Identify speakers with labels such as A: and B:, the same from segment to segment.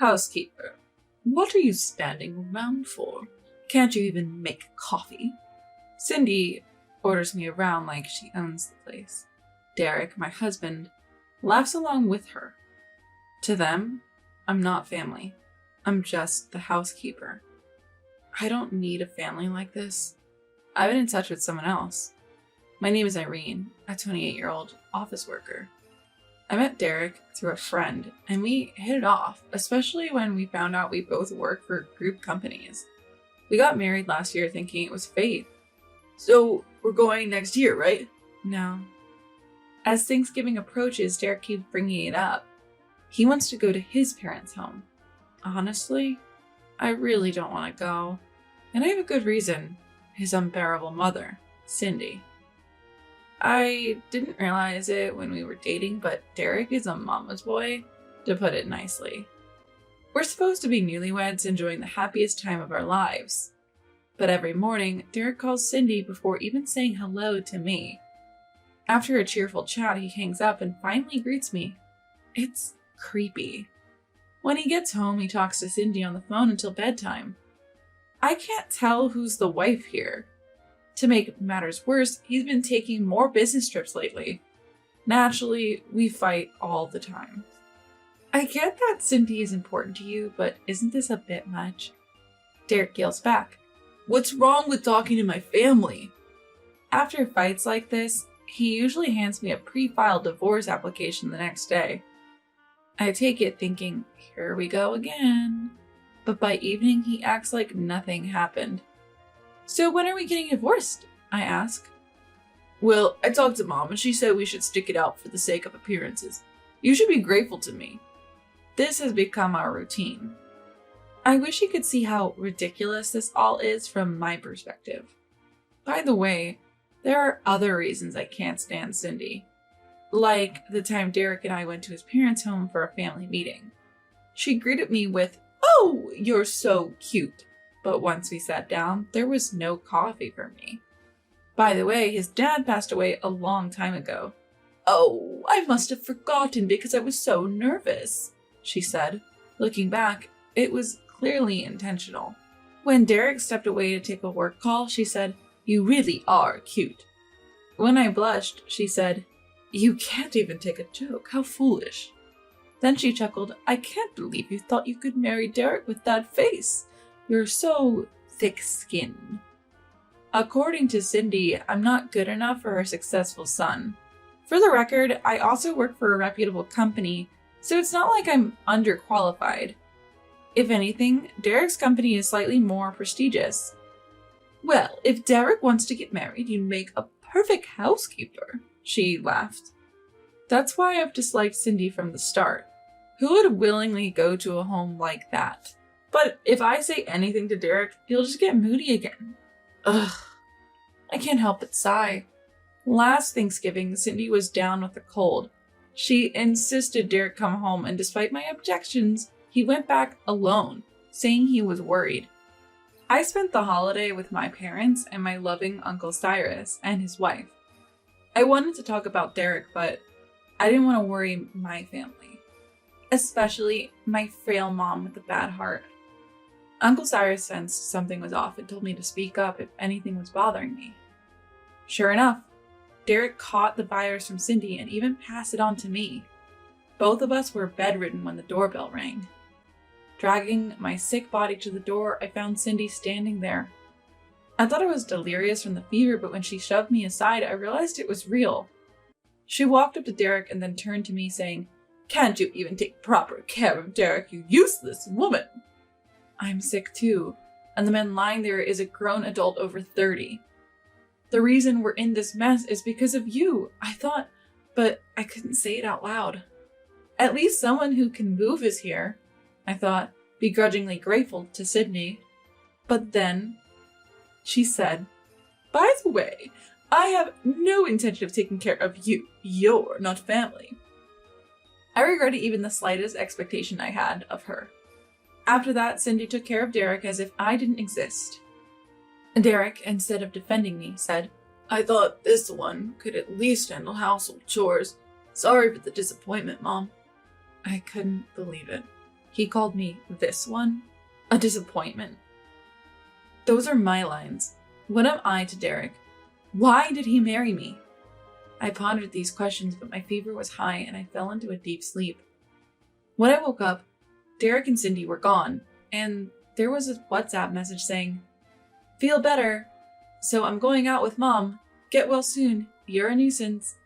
A: Housekeeper, what are you standing around for? Can't you even make coffee? Cindy orders me around like she owns the place. Derek, my husband, laughs along with her. To them, I'm not family. I'm just the housekeeper. I don't need a family like this. I've been in touch with someone else. My name is Irene, a 28-year-old office worker. I met Derek through a friend, and we hit it off, especially when we found out we both work for group companies. We got married last year thinking it was fate. So, we're going next year, right? No. As Thanksgiving approaches, Derek keeps bringing it up. He wants to go to his parents' home. Honestly, I really don't want to go. And I have a good reason. His unbearable mother, Cindy. I didn't realize it when we were dating, but Derek is a mama's boy, to put it nicely. We're supposed to be newlyweds enjoying the happiest time of our lives. But every morning, Derek calls Cindy before even saying hello to me. After a cheerful chat, he hangs up and finally greets me. It's creepy. When he gets home, he talks to Cindy on the phone until bedtime. I can't tell who's the wife here. To make matters worse, he's been taking more business trips lately. Naturally, we fight all the time. I get that Cindy is important to you, but isn't this a bit much? Derek yells back, "What's wrong with talking to my family?" After fights like this, he usually hands me a pre-filed divorce application the next day. I take it thinking, here we go again. But by evening, he acts like nothing happened. So when are we getting divorced? I ask. Well, I talked to Mom and she said we should stick it out for the sake of appearances. You should be grateful to me. This has become our routine. I wish you could see how ridiculous this all is from my perspective. By the way, there are other reasons I can't stand Cindy. Like the time Derek and I went to his parents' home for a family meeting. She greeted me with, "Oh, you're so cute." But once we sat down, there was no coffee for me. By the way, his dad passed away a long time ago. "Oh, I must have forgotten because I was so nervous," she said. Looking back, it was clearly intentional. When Derek stepped away to take a work call, she said, "You really are cute." When I blushed, she said, "You can't even take a joke, how foolish." Then she chuckled, "I can't believe you thought you could marry Derek with that face. You're so thick-skinned." According to Cindy, I'm not good enough for her successful son. For the record, I also work for a reputable company, so it's not like I'm underqualified. If anything, Derek's company is slightly more prestigious. "Well, if Derek wants to get married, you'd make a perfect housekeeper," she laughed. That's why I've disliked Cindy from the start. Who would willingly go to a home like that? But if I say anything to Derek, he'll just get moody again. Ugh. I can't help but sigh. Last Thanksgiving, Cindy was down with a cold. She insisted Derek come home, and despite my objections, he went back alone, saying he was worried. I spent the holiday with my parents and my loving Uncle Cyrus and his wife. I wanted to talk about Derek, but I didn't want to worry my family, especially my frail mom with a bad heart. Uncle Cyrus sensed something was off and told me to speak up if anything was bothering me. Sure enough, Derek caught the virus from Cindy and even passed it on to me. Both of us were bedridden when the doorbell rang. Dragging my sick body to the door, I found Cindy standing there. I thought I was delirious from the fever, but when she shoved me aside, I realized it was real. She walked up to Derek and then turned to me saying, "Can't you even take proper care of Derek, you useless woman?" I'm sick too, and the man lying there is a grown adult over 30. The reason we're in this mess is because of you, I thought, but I couldn't say it out loud. At least someone who can move is here, I thought, begrudgingly grateful to Sydney. But then she said, "By the way, I have no intention of taking care of you. You're not family." I regretted even the slightest expectation I had of her. After that, Cindy took care of Derek as if I didn't exist. Derek, instead of defending me, said, "I thought this one could at least handle household chores. Sorry for the disappointment, Mom." I couldn't believe it. He called me this one, a disappointment. Those are my lines. What am I to Derek? Why did he marry me? I pondered these questions, but my fever was high and I fell into a deep sleep. When I woke up, Derek and Cindy were gone, and there was a WhatsApp message saying, "Feel better. So I'm going out with Mom. Get well soon. You're a nuisance."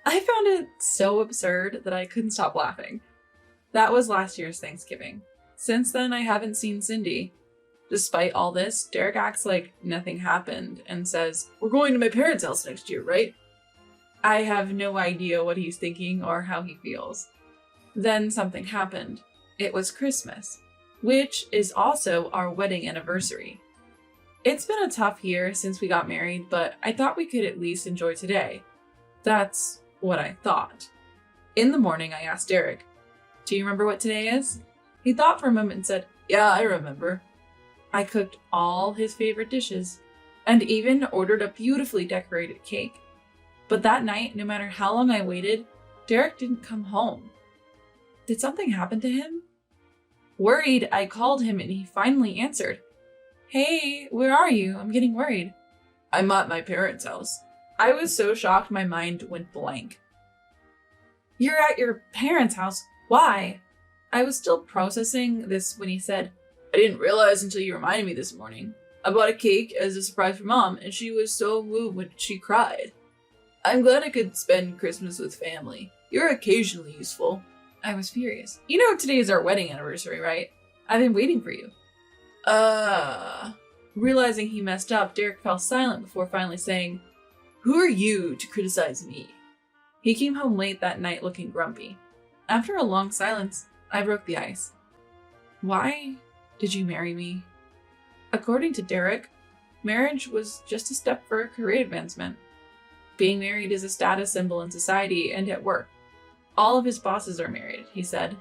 A: I found it so absurd that I couldn't stop laughing. That was last year's Thanksgiving. Since then, I haven't seen Cindy. Despite all this, Derek acts like nothing happened and says, "We're going to my parents' house next year, right?" I have no idea what he's thinking or how he feels. Then something happened. It was Christmas, which is also our wedding anniversary. It's been a tough year since we got married, but I thought we could at least enjoy today. That's what I thought. In the morning, I asked Derek, "Do you remember what today is?" He thought for a moment and said, "Yeah, I remember." I cooked all his favorite dishes and even ordered a beautifully decorated cake. But that night, no matter how long I waited, Derek didn't come home. Did something happen to him? Worried, I called him and he finally answered. "Hey, where are you? I'm getting worried." "I'm at my parents' house." I was so shocked my mind went blank. "You're at your parents' house? Why?" I was still processing this when he said, "I didn't realize until you reminded me this morning. I bought a cake as a surprise for Mom, and she was so moved when she cried. I'm glad I could spend Christmas with family. You're occasionally useful." I was furious. "You know today is our wedding anniversary, right? I've been waiting for you." Realizing he messed up, Derek fell silent before finally saying, "Who are you to criticize me?" He came home late that night looking grumpy. After a long silence, I broke the ice. "Why did you marry me?" According to Derek, marriage was just a step for career advancement. Being married is a status symbol in society and at work. All of his bosses are married, he said.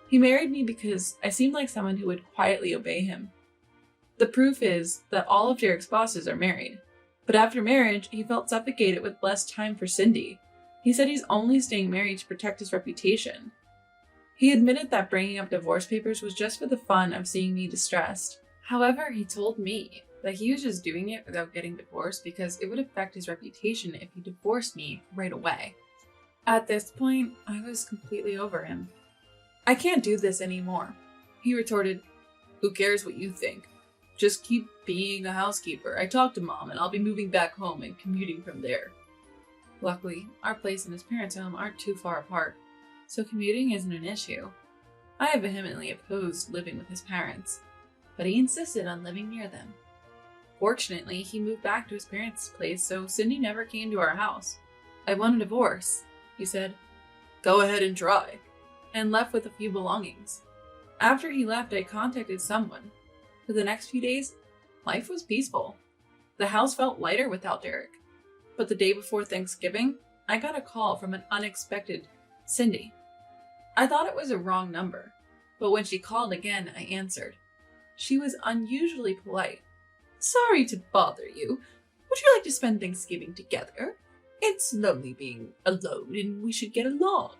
A: He married me because I seemed like someone who would quietly obey him. The proof is that all of Derek's bosses are married. But after marriage, he felt suffocated with less time for Cindy. He said he's only staying married to protect his reputation. He admitted that bringing up divorce papers was just for the fun of seeing me distressed. However, he told me that he was just doing it without getting divorced because it would affect his reputation if he divorced me right away. At this point, I was completely over him. "I can't do this anymore." He retorted, "Who cares what you think? Just keep being a housekeeper. I talked to Mom and I'll be moving back home and commuting from there." Luckily, our place and his parents' home aren't too far apart, so commuting isn't an issue. I vehemently opposed living with his parents, but he insisted on living near them. Fortunately, he moved back to his parents' place, so Cindy never came to our house. "I want a divorce," he said. "Go ahead and try," and left with a few belongings. After he left, I contacted someone. For the next few days, life was peaceful. The house felt lighter without Derek. But the day before Thanksgiving, I got a call from an unexpected Cindy. I thought it was a wrong number, but when she called again, I answered. She was unusually polite. "Sorry to bother you. Would you like to spend Thanksgiving together? It's lonely being alone and we should get along."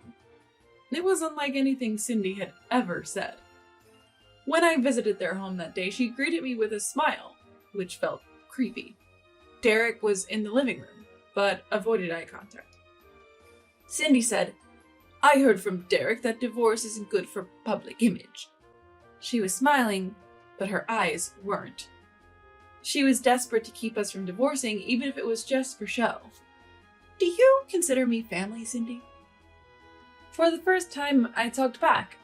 A: It was unlike anything Cindy had ever said. When I visited their home that day, she greeted me with a smile, which felt creepy. Derek was in the living room, but avoided eye contact. Cindy said, "I heard from Derek that divorce isn't good for public image." She was smiling, but her eyes weren't. She was desperate to keep us from divorcing, even if it was just for show. "Do you consider me family, Cindy?" For the first time, I talked back.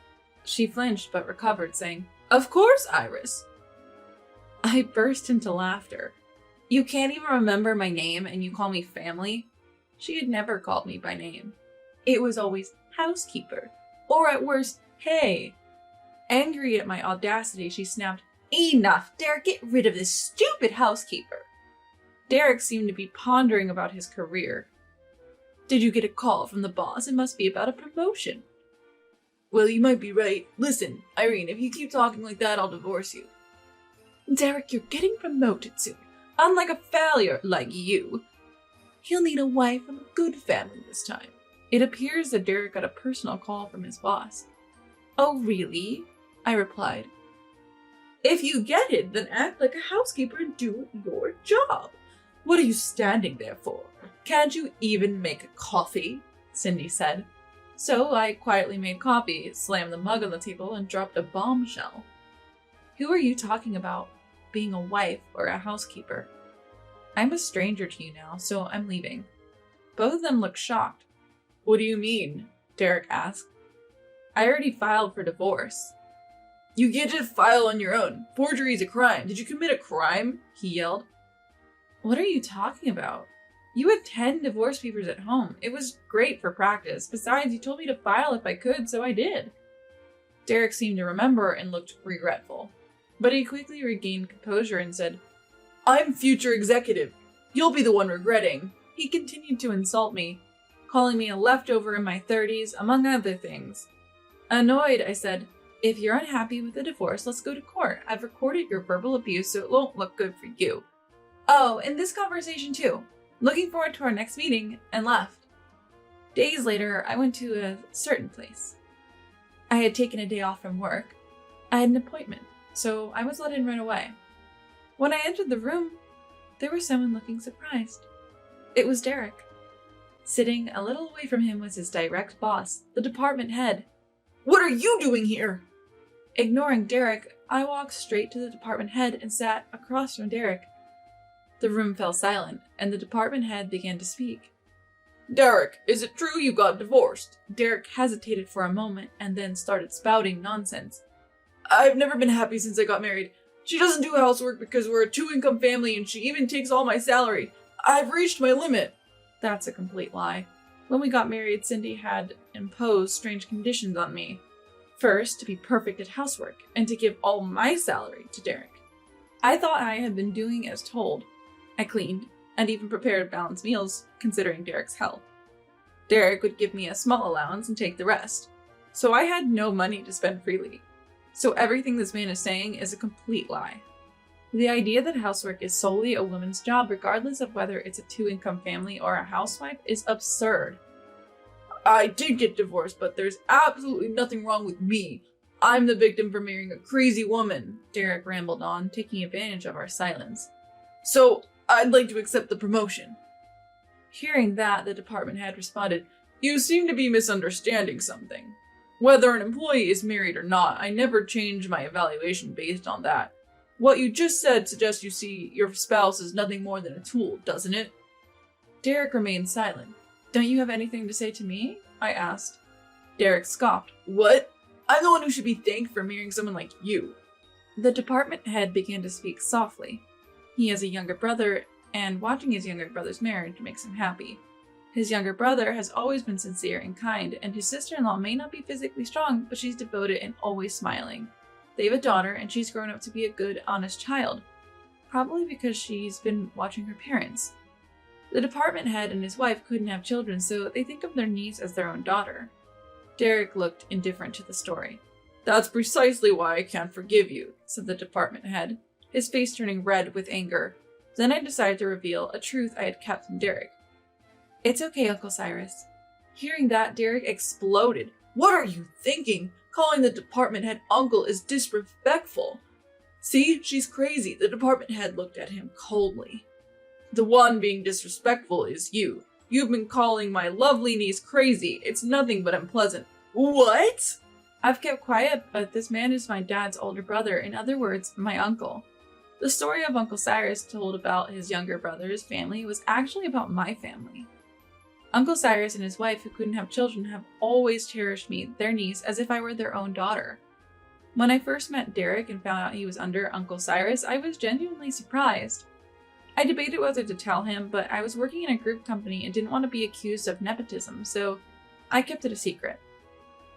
A: She flinched but recovered, saying, "Of course, Iris." I burst into laughter. "You can't even remember my name and you call me family?" She had never called me by name. It was always housekeeper, or at worst, hey. Angry at my audacity, she snapped, "Enough, Derek, get rid of this stupid housekeeper." Derek seemed to be pondering about his career. "Did you get a call from the boss? It must be about a promotion." "Well, you might be right. Listen, Irene, if you keep talking like that, I'll divorce you." "Derek, you're getting promoted soon. Unlike a failure like you. He'll need a wife from a good family this time." It appears that Derek got a personal call from his boss. Oh, really? I replied. If you get it, then act like a housekeeper and do your job. What are you standing there for? Can't you even make a coffee? Cindy said. So I quietly made coffee, slammed the mug on the table, and dropped a bombshell. Who are you talking about? Being a wife or a housekeeper? I'm a stranger to you now, so I'm leaving. Both of them looked shocked. What do you mean? Derek asked. I already filed for divorce. You can't just file on your own. Forgery is a crime. Did you commit a crime? He yelled. What are you talking about? You had 10 divorce papers at home. It was great for practice. Besides, you told me to file if I could, so I did. Derek seemed to remember and looked regretful. But he quickly regained composure and said, I'm future executive. You'll be the one regretting. He continued to insult me, calling me a leftover in my 30s, among other things. Annoyed, I said, if you're unhappy with the divorce, let's go to court. I've recorded your verbal abuse, so it won't look good for you. Oh, and this conversation too. Looking forward to our next meeting, and left. Days later, I went to a certain place. I had taken a day off from work. I had an appointment, so I was let in right away. When I entered the room, there was someone looking surprised. It was Derek. Sitting a little away from him was his direct boss, the department head. What are you doing here? Ignoring Derek, I walked straight to the department head and sat across from Derek. The room fell silent, and the department head began to speak. Derek, is it true you got divorced? Derek hesitated for a moment and then started spouting nonsense. I've never been happy since I got married. She doesn't do housework because we're a two-income family and she even takes all my salary. I've reached my limit. That's a complete lie. When we got married, Cindy had imposed strange conditions on me. First, to be perfect at housework and to give all my salary to Derek. I thought I had been doing as told. I cleaned and even prepared balanced meals, considering Derek's health. Derek would give me a small allowance and take the rest. So I had no money to spend freely. So everything this man is saying is a complete lie. The idea that housework is solely a woman's job, regardless of whether it's a two-income family or a housewife, is absurd. I did get divorced, but there's absolutely nothing wrong with me. I'm the victim for marrying a crazy woman, Derek rambled on, taking advantage of our silence. So I'd like to accept the promotion. Hearing that, the department head responded, You seem to be misunderstanding something. Whether an employee is married or not, I never change my evaluation based on that. What you just said suggests you see your spouse as nothing more than a tool, doesn't it? Derek remained silent. Don't you have anything to say to me? I asked. Derek scoffed. What? I'm the one who should be thanked for marrying someone like you. The department head began to speak softly. He has a younger brother, and watching his younger brother's marriage makes him happy. His younger brother has always been sincere and kind, and his sister-in-law may not be physically strong, but she's devoted and always smiling. They have a daughter, and she's grown up to be a good, honest child. Probably because she's been watching her parents. The department head and his wife couldn't have children, so they think of their niece as their own daughter. Derek looked indifferent to the story. That's precisely why I can't forgive you, said the department head, his face turning red with anger. Then I decided to reveal a truth I had kept from Derek. It's okay, Uncle Cyrus. Hearing that, Derek exploded. What are you thinking? Calling the department head uncle is disrespectful. See, she's crazy. The department head looked at him coldly. The one being disrespectful is you. You've been calling my lovely niece crazy. It's nothing but unpleasant. What? I've kept quiet, but this man is my dad's older brother. In other words, my uncle. The story of Uncle Cyrus told about his younger brother's family was actually about my family. Uncle Cyrus and his wife, who couldn't have children, have always cherished me, their niece, as if I were their own daughter. When I first met Derek and found out he was under Uncle Cyrus, I was genuinely surprised. I debated whether to tell him, but I was working in a group company and didn't want to be accused of nepotism, so I kept it a secret.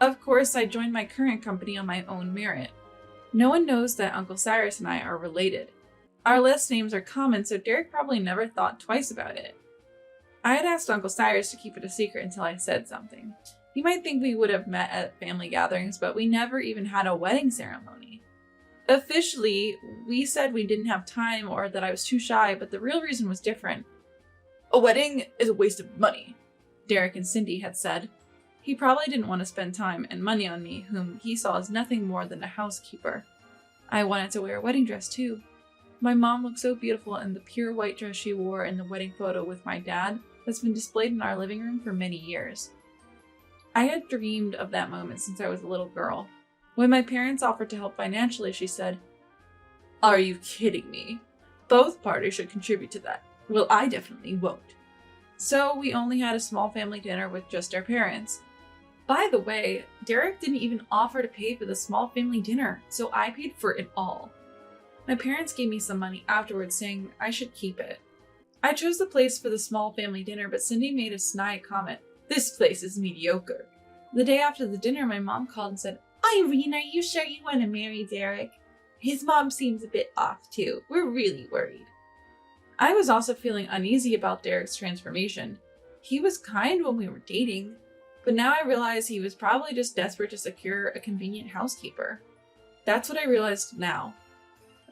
A: Of course, I joined my current company on my own merit. No one knows that Uncle Cyrus and I are related. Our last names are common, so Derek probably never thought twice about it. I had asked Uncle Cyrus to keep it a secret until I said something. You might think we would have met at family gatherings, but we never even had a wedding ceremony. Officially, we said we didn't have time or that I was too shy, but the real reason was different. A wedding is a waste of money, Derek and Cindy had said. He probably didn't want to spend time and money on me, whom he saw as nothing more than a housekeeper. I wanted to wear a wedding dress too. My mom looked so beautiful in the pure white dress she wore in the wedding photo with my dad that's been displayed in our living room for many years. I had dreamed of that moment since I was a little girl. When my parents offered to help financially, she said, "Are you kidding me? Both parties should contribute to that. Well, I definitely won't." So we only had a small family dinner with just our parents. By the way, Derek didn't even offer to pay for the small family dinner, so I paid for it all. My parents gave me some money afterwards, saying I should keep it. I chose the place for the small family dinner, but Cindy made a snide comment. "This place is mediocre." The day after the dinner, my mom called and said, "Irene, are you sure you want to marry Derek? His mom seems a bit off too. We're really worried." I was also feeling uneasy about Derek's transformation. He was kind when we were dating, but now I realize he was probably just desperate to secure a convenient housekeeper. That's what I realized now.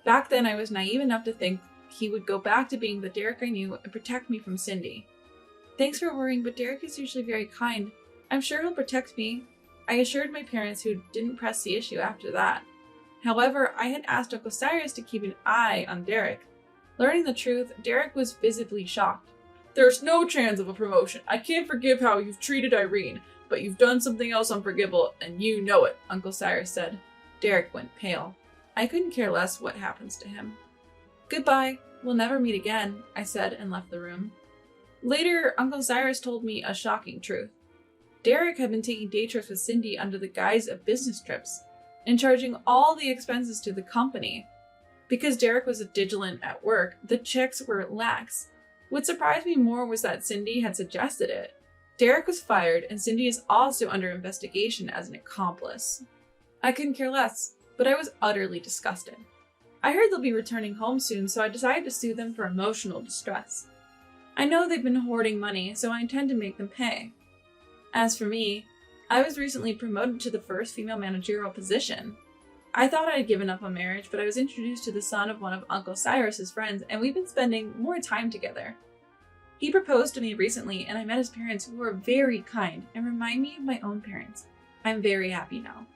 A: Back then, I was naive enough to think he would go back to being the Derek I knew and protect me from Cindy. "Thanks for worrying, but Derek is usually very kind. I'm sure he'll protect me," I assured my parents, who didn't press the issue after that. However, I had asked Uncle Cyrus to keep an eye on Derek. Learning the truth, Derek was visibly shocked. "There's no chance of a promotion. I can't forgive how you've treated Irene, but you've done something else unforgivable, and you know it," Uncle Cyrus said. Derek went pale. I couldn't care less what happens to him. "Goodbye. We'll never meet again," I said and left the room. Later, Uncle Cyrus told me a shocking truth. Derek had been taking day trips with Cindy under the guise of business trips and charging all the expenses to the company. Because Derek was vigilant at work, the checks were lax. What surprised me more was that Cindy had suggested it. Derek was fired, and Cindy is also under investigation as an accomplice. I couldn't care less, but I was utterly disgusted. I heard they'll be returning home soon, so I decided to sue them for emotional distress. I know they've been hoarding money, so I intend to make them pay. As for me, I was recently promoted to the first female managerial position. I thought I had given up on marriage, but I was introduced to the son of one of Uncle Cyrus's friends, and we've been spending more time together. He proposed to me recently, and I met his parents, who were very kind and remind me of my own parents. I'm very happy now.